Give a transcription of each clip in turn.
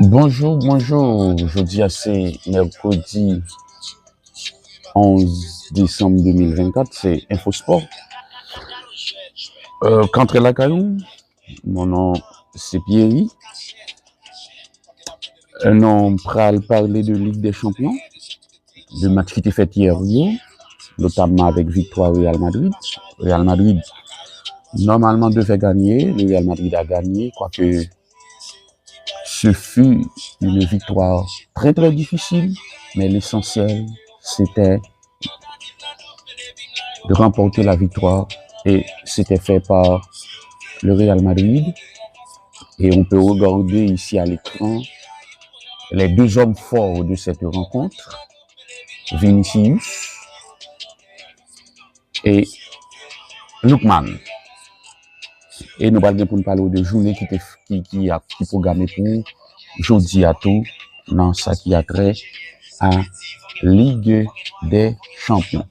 Bonjour, bonjour. Jeudi, c'est mercredi 11 décembre 2024, c'est InfoSport. Contre la Caillou, mon nom c'est Pierre. On va parler de Ligue des Champions, de match qui était fait hier, notamment avec victoire Real Madrid. Real Madrid, normalement, devait gagner. Le Real Madrid a gagné, quoique ce fut une victoire très très difficile, mais l'essentiel, c'était de remporter la victoire et c'était fait par le Real Madrid. Et on peut regarder ici à l'écran les deux hommes forts de cette rencontre, Vinicius et Lookman. Et nous allons pour parler de journée qui programmée pour jeudi à tout dans ça qui a trait à Ligue des Champions.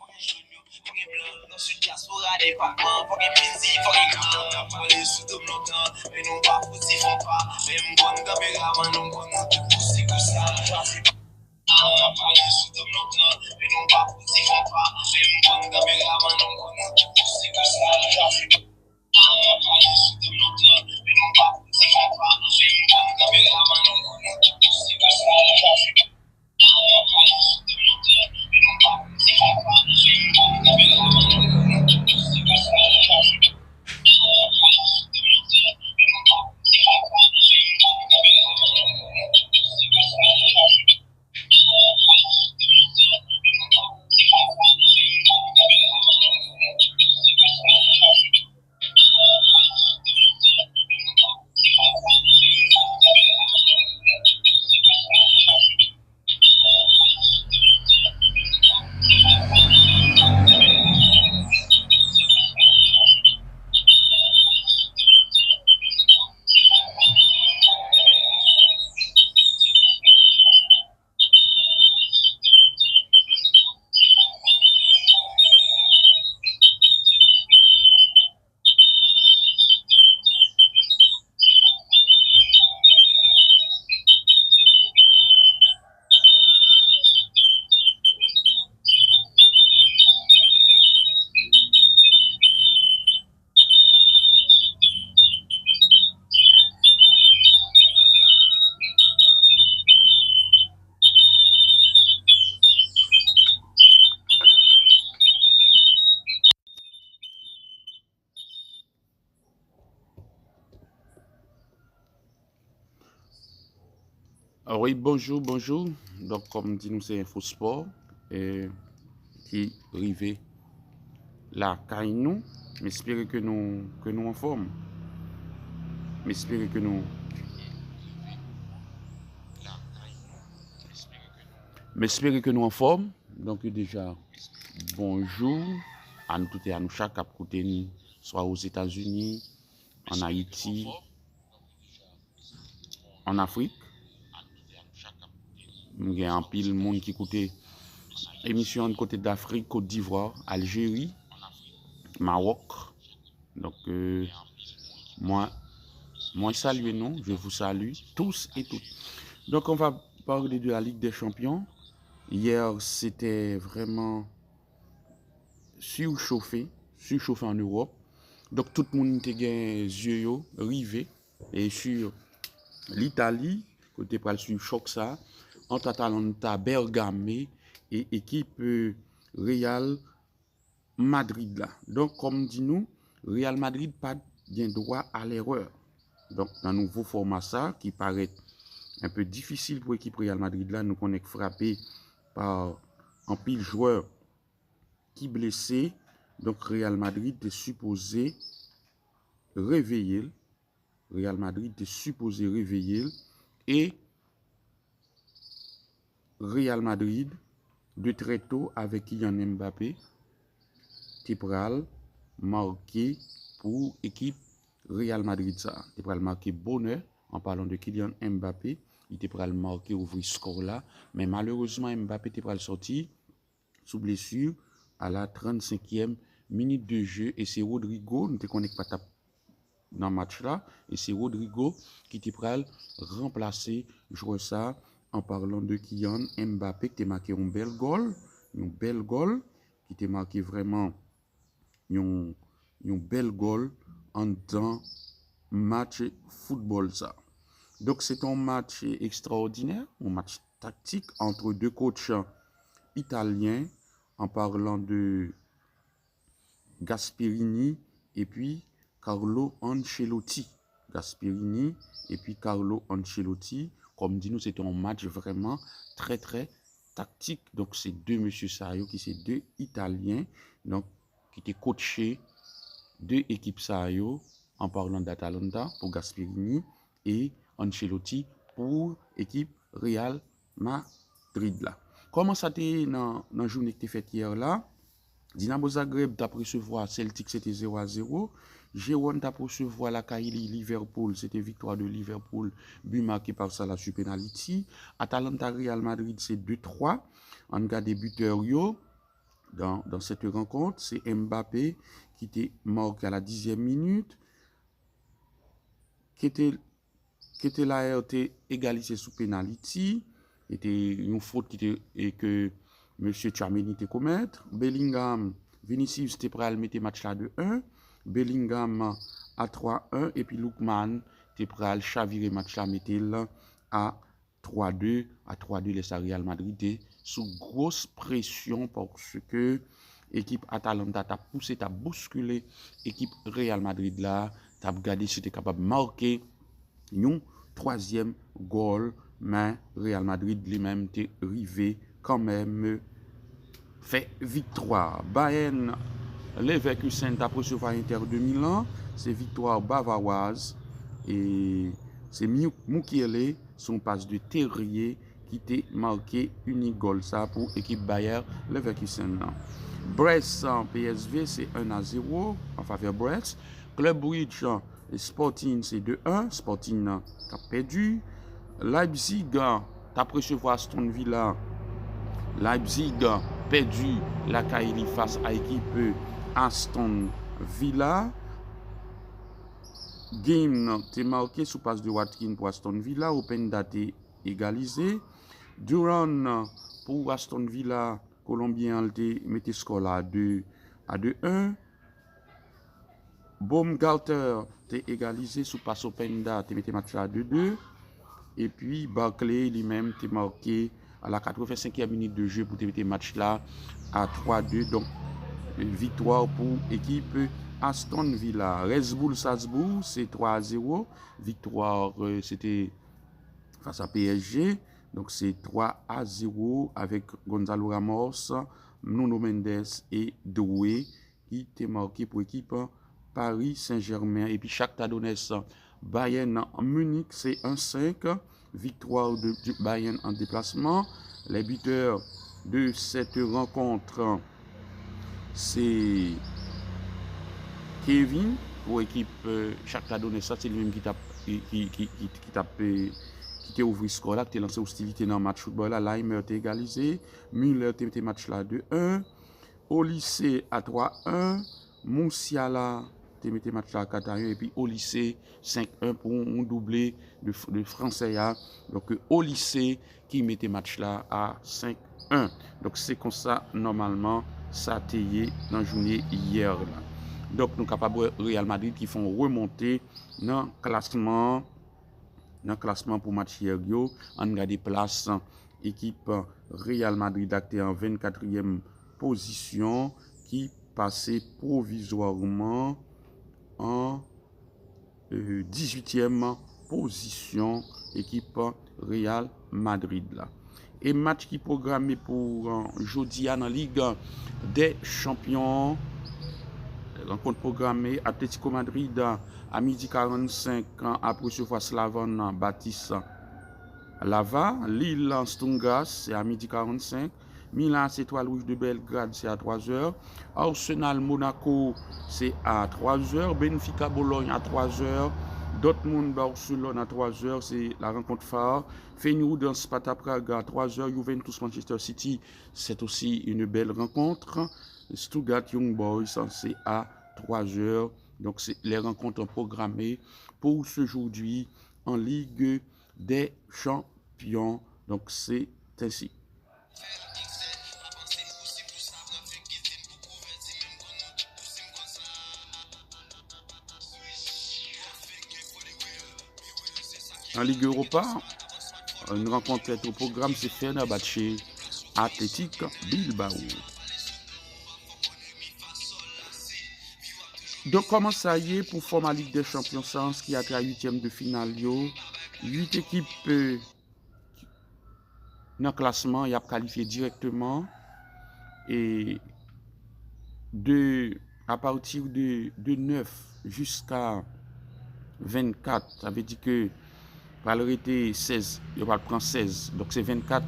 Oui, bonjour, bonjour. Donc, comme dit nous, c'est InfoSport qui arrive là, car nous, j'espère que nous en forme. J'espère que nous. J'espère que nous en forme. Donc, déjà, bonjour à nous tous et à nous chaque à côté, soit aux États-Unis, en Haïti, en Afrique. Il y a un pile monde qui écoute émission de côté d'Afrique, Côte d'Ivoire, Algérie, Maroc. Donc, moi, salue nous, je vous salue tous et toutes. Donc, on va parler de la Ligue des Champions. Hier, c'était vraiment surchauffé en Europe. Donc, tout le monde était les yeux rivés et sur l'Italie, côté pour sur choc ça, entre Atalanta, Bergame et équipe Real Madrid là. Donc, comme dit nous, Real Madrid pas bien droit à l'erreur. Donc, dans un nouveau format ça, qui paraît un peu difficile pour l'équipe Real Madrid là, nous connaissons frappé par un pile joueur qui blessé. Donc, Real Madrid est supposé réveiller. Real Madrid est supposé réveiller. Et Real Madrid, de très tôt, avec Kylian Mbappé, Tepral marqué pour l'équipe Real Madrid. Ça, Tepral marqué bonheur en parlant de Kylian Mbappé. Il Tepral marqué ouvrir score là. Mais malheureusement, Mbappé Tepral sorti sous blessure à la 35e minute de jeu. Et c'est Rodrigo, nous ne connaissons pas dans le match là. Et c'est Rodrigo qui te pral remplacer joueur ça en parlant de Kylian Mbappé qui t'a marqué un bel goal qui t'a marqué vraiment un bel goal en dans match football ça. Donc c'est un match extraordinaire, un match tactique entre deux coachs italiens en parlant de Gasperini et puis Carlo Ancelotti. Gasperini et puis Carlo Ancelotti. Comme dit nous, c'était un match vraiment très très tactique. Donc c'est deux monsieur Sayo qui sont deux Italiens donc qui étaient coachés deux équipes Sayo en parlant d'Atalanta pour Gasperini et Ancelotti pour équipe Real Madrid là. Comment ça t'est dans la journée que tu fait hier là? Dinamo Zagreb t'a recevoir Celtic c'était 0-0. Gérone t'a recevoir la Kaili Liverpool, c'était victoire de Liverpool, but marqué par Salah sur penalty. Atalanta Real Madrid c'est 2-3. En cas des buteurs dans cette rencontre, c'est Mbappé qui était marqué à la 10e minute, qui était la RT égalisé sous penalty, était une faute qui était et que M. Tchouaméni te commettre. Bellingham, Vinicius te pral mettre match là de 1. Bellingham à 3-1 et puis Lookman te pral chavirer match là mettre à 3-2. À 3-2 les Real Madrid sous grosse pression parce que équipe Atalanta t'a poussé, t'a bousculé équipe Real Madrid là, t'a regardé si t'es capable de marquer un troisième goal, mais Real Madrid lui-même t'est arrivé quand même fait victoire. Bayern Leverkusen t'a recevoir Inter de Milan, c'est victoire bavaroise et c'est Mukiele son passe de Terrier qui t'a marqué unique goal ça pour équipe Bayern Leverkusen. Brest PSV c'est 1-0 en faveur Brest. Club Brugge Sporting c'est 2-1, Sporting a perdu. Leipzig t'a recevoir Aston Villa. Leipzig perdu la Kaili face à l'équipe Aston Villa. Game t'est marqué sous passe de Watkins pour Aston Villa. Openda t'est égalisé. Duran pour Aston Villa, Colombien t'est mis score là à 2-1. Baumgartner t'est égalisé sous passe Openda t'est mis match là à 2-2. Et puis Barclay lui-même t'est marqué à la 85e minute de jeu pour te mettre match là à 3-2. Donc victoire pour équipe Aston Villa. Red Bull Salzbourg c'est 3-0. Victoire c'était face à PSG. Donc c'est 3-0 avec Gonzalo Ramos, Nuno Mendes et Doué qui étaient marqués pour équipe Paris Saint-Germain. Et puis Shakhtar Donetsk Bayern Munich c'est 1-5. Victoire de Bayern en déplacement. Les buteurs de cette rencontre c'est Kevin pour équipe Shakhtar Donetsk, c'est lui-même qui t'a ouvert le score là, qui t'a lancé hostilité dans le match football là. Leimer t'a égalisé, Müller t'a mis match là 2-1, au lycée à 3-1, Moussiala t'a mis match là à 4-1 et puis au lycée 5-1 pour un doublé de français là. Donc au lycée qui mettait match là à 5-1. Donc c'est comme ça normalement ça a été dans la journée hier là. Donc nous sommes capables de Real Madrid qui font remonter dans le classement pour match hier. On a des places équipe Real Madrid acté en 24e position qui passait provisoirement en 18e position équipe Real Madrid là. Et match qui est programmé pour jeudi dans la Ligue des Champions. Rencontre programmée Atlético Madrid à 12h45 après recevoir Slavan Baptiste Lava. Lille Stungas c'est à 12h45. Milan c'est Étoile Rouge de Belgrade c'est à 3h. Arsenal Monaco c'est à 3h. Benfica Bologne à 3h. Dortmund Barcelone à 3h, c'est la rencontre phare. Feyenoord Sparta Prague à 3h. Juventus Manchester City, c'est aussi une belle rencontre. Stuttgart Young Boys c'est à 3h. Donc, c'est les rencontres programmées pour ce aujourd'hui en Ligue des Champions. Donc, c'est ainsi. En Ligue Europa, une rencontre est au programme, c'est Fenerbahçe Athletic Bilbao. Donc, comment ça y est pour former la Ligue des Champions sans qui a été à 8e de finale? 8 équipes dans le classement, il y a qualifié directement. Et à partir de 9 jusqu'à 24, ça veut dire que va arrêter 16, il va prendre 16. Donc c'est 24,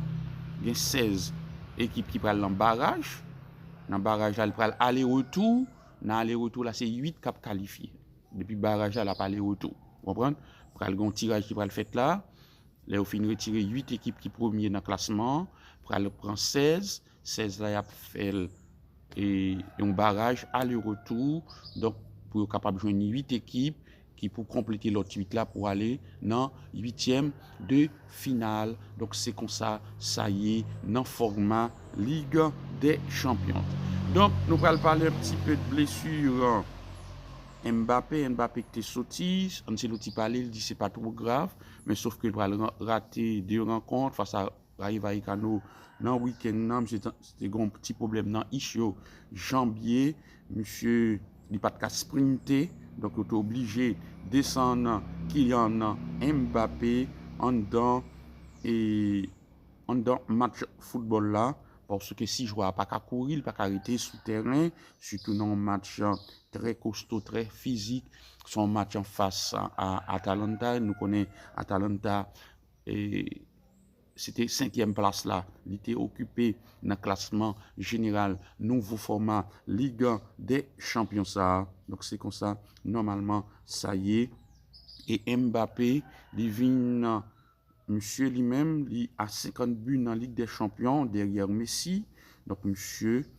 il y a 16 équipes qui prennent le barrage. Dans le barrage, elle prend aller-retour. Dans aller-retour, là, c'est 8 qui qualifiés. Depuis le barrage, elle n'a pas aller-retour. Vous comprenez? Pour le tirage qui va le faire là, là, au fin, retirer 8 équipes qui premières dans le classement. Pour elle prend 16. 16 là, il a fait un barrage aller-retour. Donc, pour être capable de joindre 8 équipes qui pour compléter l'autre 8 là pour aller dans 8e de finale. Donc, c'est comme ça, ça y est, dans le format Ligue des Champions. Donc, nous allons parler un petit peu de blessure. Mbappé qui était sorti, Ancelotti parlait, il dit c'est pas trop grave, mais sauf qu'il va rater 2 rencontres face à Rayo Vallecano dans le week-end. C'était un petit problème dans Ischio, jambier, monsieur, il n'a pas de sprinter, donc il est obligé de descendre Kylian Mbappé en dans match football là. Parce que si je vois pas qu'à courir, pas qu'à arrêter sous terrain, surtout dans un match très costaud, très physique, son match en face à Atalanta, nous connaissons Atalanta, et c'était 5e place là, il était occupé dans le classement général, nouveau format Ligue des Champions ça. Donc c'est comme ça, normalement, ça y est. Et Mbappé, il vient. Monsieur lui-même, il a 50 buts dans la Ligue des Champions derrière Messi. Donc, monsieur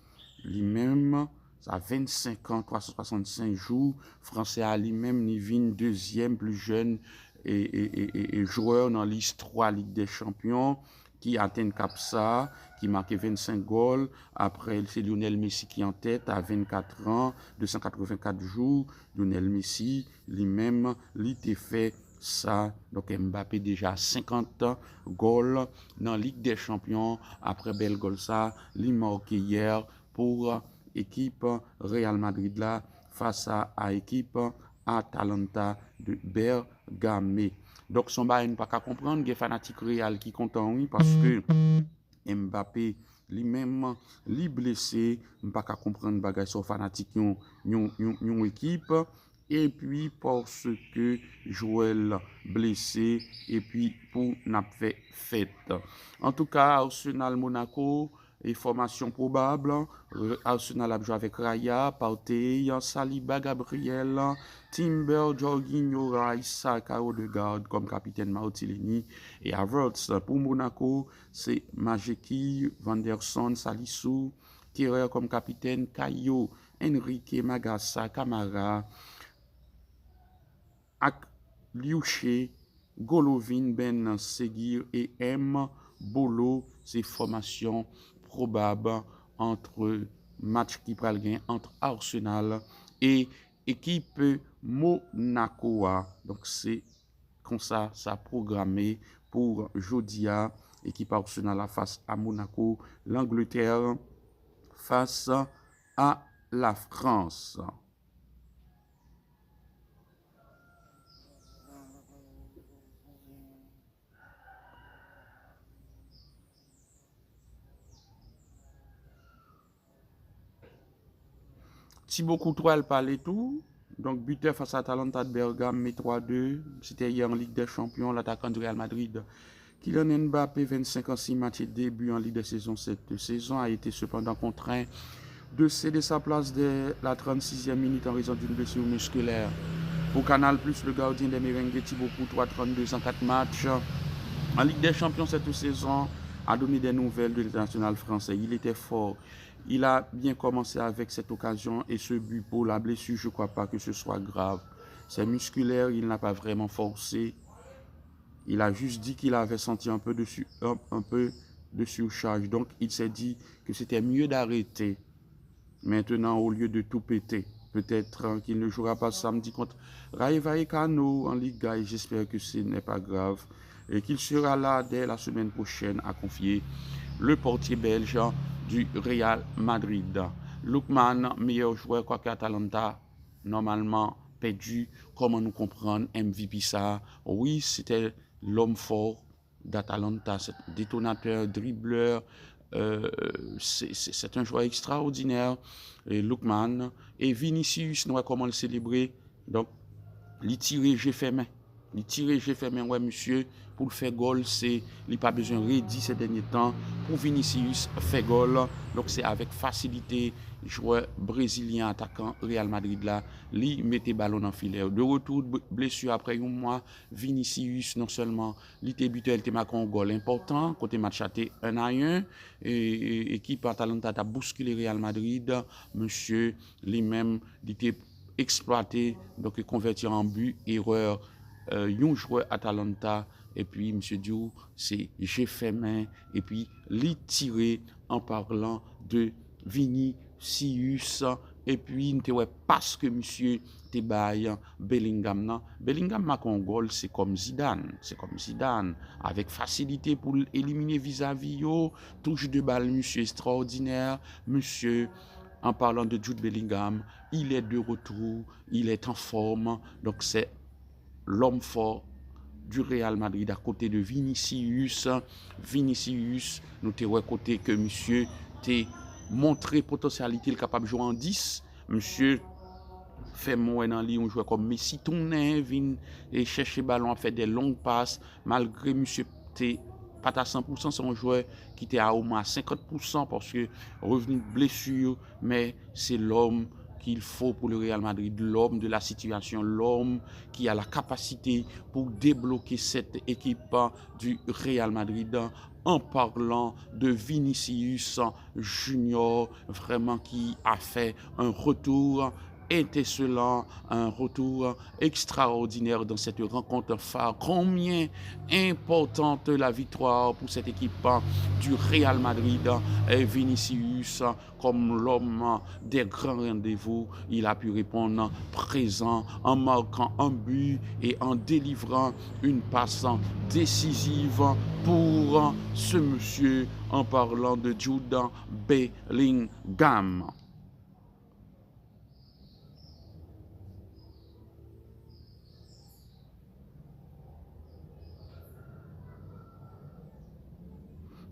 lui-même, ça a 25 ans, 365 jours. Français à lui-même, il vient deuxième plus jeune et joueur dans l'histoire Ligue des Champions qui atteint cap ça, qui marque 25 goals. Après, c'est Lionel Messi qui est en tête à 24 ans, 284 jours. Lionel Messi, lui-même, il était fait ça. Donc Mbappé déjà 50 goals dans la Ligue des Champions. Après bel goal ça, il marqué hier pour équipe Real Madrid là face à équipe Atalanta de Bergame. Donc son bail n'est pas qu'à comprendre, il y a fanatique Real qui content oui parce que Mbappé lui-même li blessé, pas qu'à comprendre bagay son fanatique yon équipe. Et puis parce que Joël blessé et puis pour n'a fait fête. En tout cas, Arsenal Monaco et formation probable. Arsenal a joué avec Raya, Partey, Saliba, Gabriel, Timber, Jorginho, Rice, Kao de garde comme capitaine Martinelli et Havertz. Pour Monaco, c'est Majeki, Vanderson, Salissou, Kerrer comme capitaine, Caillot, Enrique, Magassa, Camara, Ak Liuche, Golovin, Ben Seguir et M. Bolo, c'est formation probable entre match qui pral gain entre Arsenal et équipe Monaco. Donc c'est comme ça, ça programmé pour Jodia, équipe Arsenal face à Monaco, l'Angleterre face à la France. Thibaut Courtois parlait tout. Donc, buteur face à Atalanta de Bergame, 3-2. C'était hier en Ligue des Champions, l'attaquant du Real Madrid. Kylian Mbappé, 25 ans, 6 matchs et début en Ligue de saison. Cette saison a été cependant contraint de céder sa place dès la 36e minute en raison d'une blessure musculaire. Pour Canal+, le gardien des Merengues, Thibaut Courtois, 32 ans, 4 matchs. En Ligue des Champions cette saison, a donné des nouvelles de l'international français. Il était fort. Il a bien commencé avec cette occasion et ce but pour la blessure, je ne crois pas que ce soit grave. C'est musculaire, il n'a pas vraiment forcé. Il a juste dit qu'il avait senti un peu de surcharge. Donc, il s'est dit que c'était mieux d'arrêter maintenant au lieu de tout péter. Peut-être qu'il ne jouera pas samedi contre Rayo Vallecano en Liga et j'espère que ce n'est pas grave. Et qu'il sera là dès la semaine prochaine à confier le portier belge du Real Madrid. Lookman, meilleur joueur quoique Atalanta, normalement perdu. Comment nous comprendre MVP ça? Oui, c'était l'homme fort d'Atalanta, détonateur, dribbleur. C'est un joueur extraordinaire. Et Lookman et Vinicius, nous comment le célébrer. Donc, les tirer, j'ai fait main. Les tirer, j'ai fait main, ouais, monsieur. Pour le faire goal, il n'a pas besoin de redire ces derniers temps. Pour Vinicius, faire goal. Donc, c'est avec facilité. Joueur brésilien attaquant Real Madrid là, lui mettait ballon en filet. De retour de blessure après un mois, Vinicius non seulement l'été buteur, il était marqué un goal important côté match à 1-1 et équipe Atalanta a bousculé Real Madrid. Monsieur lui-même il était exploité donc converti en but erreur un joueur Atalanta et puis monsieur Diou c'est j'ai fait main et puis les tirer en parlant de Vinicius et puis parce que monsieur te baille Bellingham m'a un goal c'est comme Zidane avec facilité pour éliminer vis-à-vis touche de balle monsieur extraordinaire monsieur. En parlant de Jude Bellingham, il est de retour, il est en forme, donc c'est l'homme fort du Real Madrid à côté de Vinicius. Vinicius, nous t'avons côté que monsieur t'a montré potentialité, il est capable de jouer en 10. Monsieur fait moins dans lui, on joue comme Messi, tourner, vient et chercher ballon, fait des longues passes, malgré monsieur t'es pas à 100%, c'est un joueur qui était à au moins 50% parce que revenu de blessure, mais c'est l'homme qu'il faut pour le Real Madrid, l'homme de la situation, l'homme qui a la capacité pour débloquer cette équipe du Real Madrid en parlant de Vinicius Junior, vraiment qui a fait un retour étincelant, un retour extraordinaire dans cette rencontre phare. Combien importante la victoire pour cette équipe du Real Madrid. Et Vinicius, comme l'homme des grands rendez-vous, il a pu répondre présent en marquant un but et en délivrant une passe décisive pour ce monsieur en parlant de Jude Bellingham.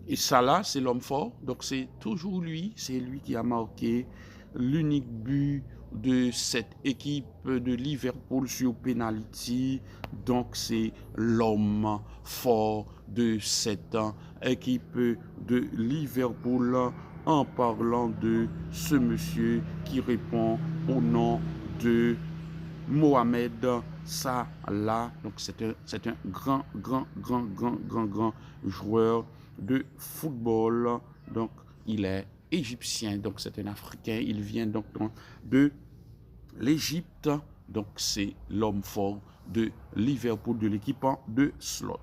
Et ça là, c'est l'homme fort. Donc c'est toujours lui, c'est lui qui a marqué l'unique but de cette équipe de Liverpool sur penalty. Donc c'est l'homme fort de cette équipe de Liverpool en parlant de ce monsieur qui répond au nom de Mohamed Salah. Donc c'est un grand joueur de football. Donc il est égyptien, donc c'est un Africain, il vient donc de l'Égypte, donc c'est l'homme fort de Liverpool, de l'équipe de Slot.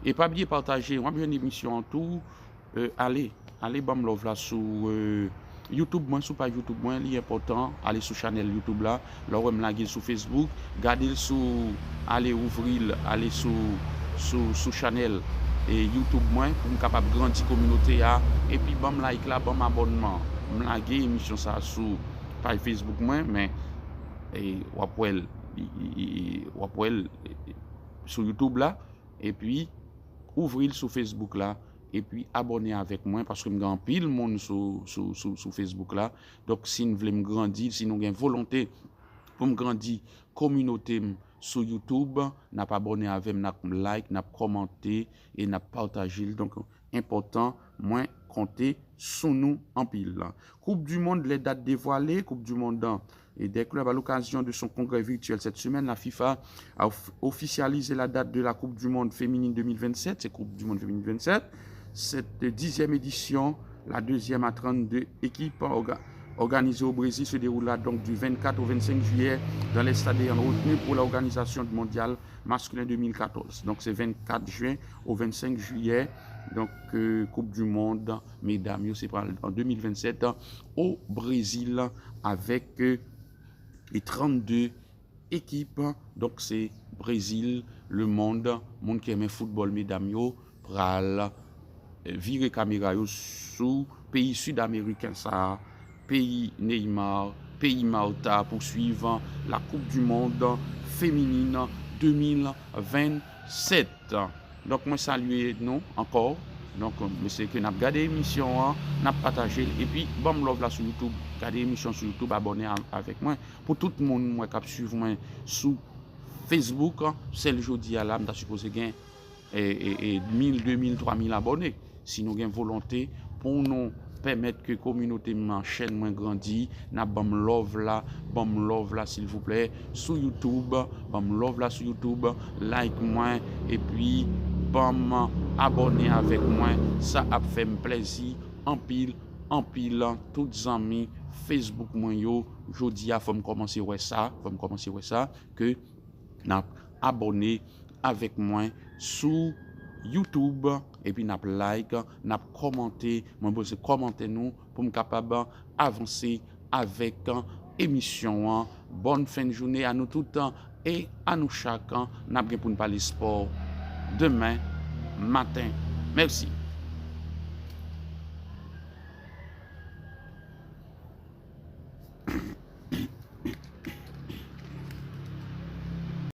Et pas oublier partager, moi j'ai une émission en tout, allez bam love là sur YouTube, moi sur pas YouTube, moi l'important, allez sur channel YouTube là, là où me laguer sur Facebook, gardez sur, allez ouvrir, allez sur channel et YouTube moi pour me capable grandir communauté là et puis bam like là, bam abonnement, me laguer émission ça sur pas Facebook moi mais et wapwell sur YouTube là et puis ouvrir sur Facebook là et puis abonner avec moi parce que je suis pile monde sur Facebook là. Donc si vous voulez me grandir, si vous avez une volonté pour me grandir communauté sur YouTube, n'a pas abonné avec, n'a like, n'a commenté et n'a partagé. Donc important, moins compter sur nous en pile. Coupe du monde, les dates dévoilées, Coupe du monde et des clubs à l'occasion de son congrès virtuel cette semaine, la FIFA a officialisé la date de la Coupe du monde féminine 2027, c'est Coupe du monde féminine 2027. cette 10e édition, la deuxième à 32 équipes organisée au Brésil, se déroulera donc du 24 au 25 juillet dans les stades retenus pour l'organisation du mondial masculin 2014. Donc c'est 24 juin au 25 juillet, donc Coupe du Monde, mesdames, c'est en 2027 au Brésil avec les 32 équipes. Donc c'est Brésil, le monde qui aime football, mesdames, pral virer caméra sous pays sud-américain, ça, pays Neymar, pays Malta pour suivre la Coupe du Monde féminine 2027. Donc moi saluer nous encore. Donc c'est que nous avons regardé l'émission, nous avons partagé et puis bon love là sur YouTube, regardez l'émission sur YouTube, abonnez avec moi pour tout le monde moi qui suivre moi sur Facebook, c'est le jeudi à l'âme, je supposé gagner 1000, 2000, 3000 abonnés. Si nous avons volonté pour nous permettre que la communauté ma chaîne moins grandit, n'a bam love là s'il vous plaît sur YouTube, bam love là sur YouTube, like moi et puis bam abonner avec moi, ça a fait plaisir en pile toutes amis Facebook moi yo, jodi a faut commencer ça que n'a abonné avec moi sur YouTube et puis n'a like, n'a commenté, moi besoin commenter nous pour me capable avancer avec émission. Bonne fin de journée à nous tout le temps et à nous chacun. N'a bien pour nous parler sport demain matin. Merci.